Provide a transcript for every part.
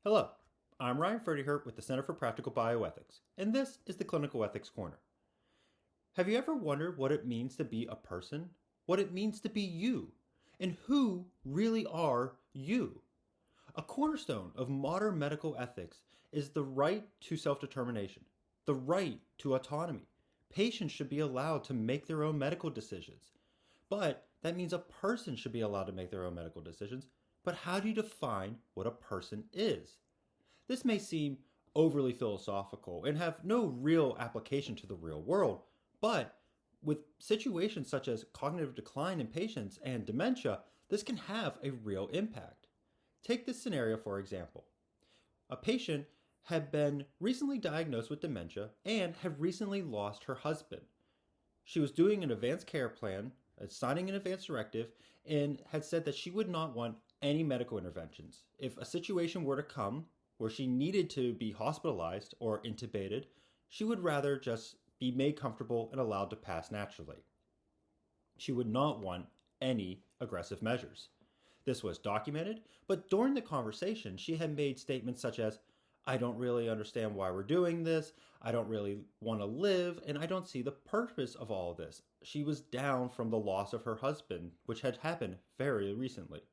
Hello, I'm Ryan Ferdyhurt with the Center for Practical Bioethics, and this is the Clinical Ethics Corner. Have you ever wondered what it means to be a person? What it means to be you? And who really are you? A cornerstone of modern medical ethics is the right to self-determination, the right to autonomy. Patients should be allowed to make their own medical decisions. But that means a person should be allowed to make their own medical decisions. But how do you define what a person is? This may seem overly philosophical and have no real application to the real world, but with situations such as cognitive decline in patients and dementia, this can have a real impact. Take this scenario for example. A patient had been recently diagnosed with dementia and had recently lost her husband. She was doing an advanced care plan, signing an advance directive, and had said that she would not want any medical interventions. If a situation were to come where she needed to be hospitalized or intubated, she would rather just be made comfortable and allowed to pass naturally. She would not want any aggressive measures. This was documented, but during the conversation, she had made statements such as, I don't really understand why we're doing this, I don't really want to live, and I don't see the purpose of all of this. She was down from the loss of her husband, which had happened very recently.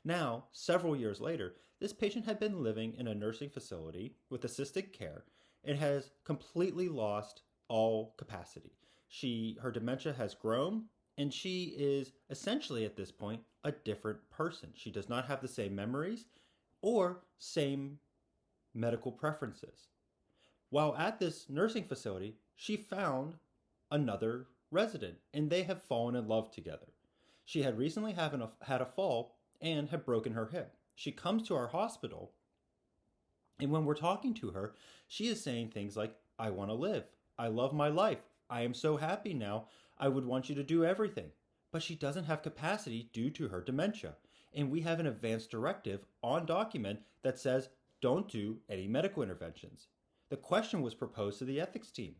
Now, several years later, this patient had been living in a nursing facility with assisted care and has completely lost all capacity. Her dementia has grown, and she is essentially at this point a different person. She does not have the same memories or same medical preferences. While at this nursing facility, she found another resident, and they have fallen in love together. She had recently had a fall and had broken her hip. She comes to our hospital, and when we're talking to her, she is saying things like, I want to live. I love my life. I am so happy now. I would want you to do everything. But she doesn't have capacity due to her dementia. And we have an advance directive on document that says, don't do any medical interventions. The question was proposed to the ethics team.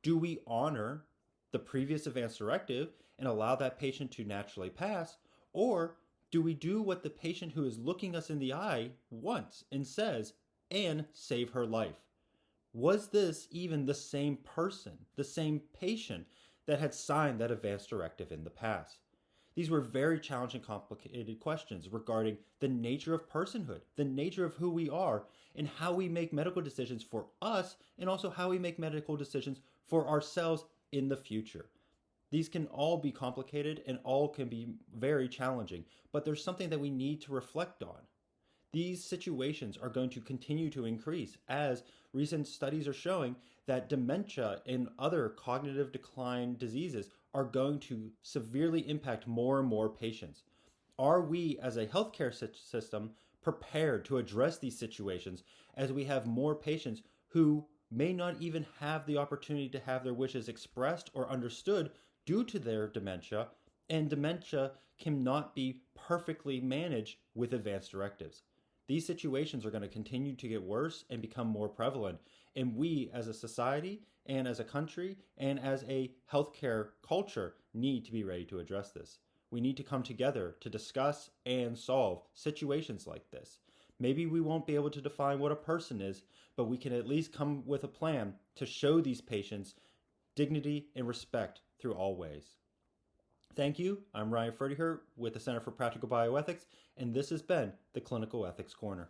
Do we honor the previous advance directive and allow that patient to naturally pass, or do we do what the patient who is looking us in the eye wants and says, and save her life? Was this even the same person, the same patient that had signed that advance directive in the past? These were very challenging, complicated questions regarding the nature of personhood, the nature of who we are, and how we make medical decisions for us, and also how we make medical decisions for ourselves in the future. These can all be complicated and all can be very challenging, but there's something that we need to reflect on. These situations are going to continue to increase as recent studies are showing that dementia and other cognitive decline diseases are going to severely impact more and more patients. Are we as a healthcare system prepared to address these situations as we have more patients who may not even have the opportunity to have their wishes expressed or understood due to their dementia, and dementia cannot be perfectly managed with advance directives? These situations are going to continue to get worse and become more prevalent, and we as a society and as a country and as a healthcare culture need to be ready to address this. We need to come together to discuss and solve situations like this. Maybe we won't be able to define what a person is, but we can at least come with a plan to show these patients dignity and respect through all ways. Thank you. I'm Ryan Ferdyhurt with the Center for Practical Bioethics, and this has been the Clinical Ethics Corner.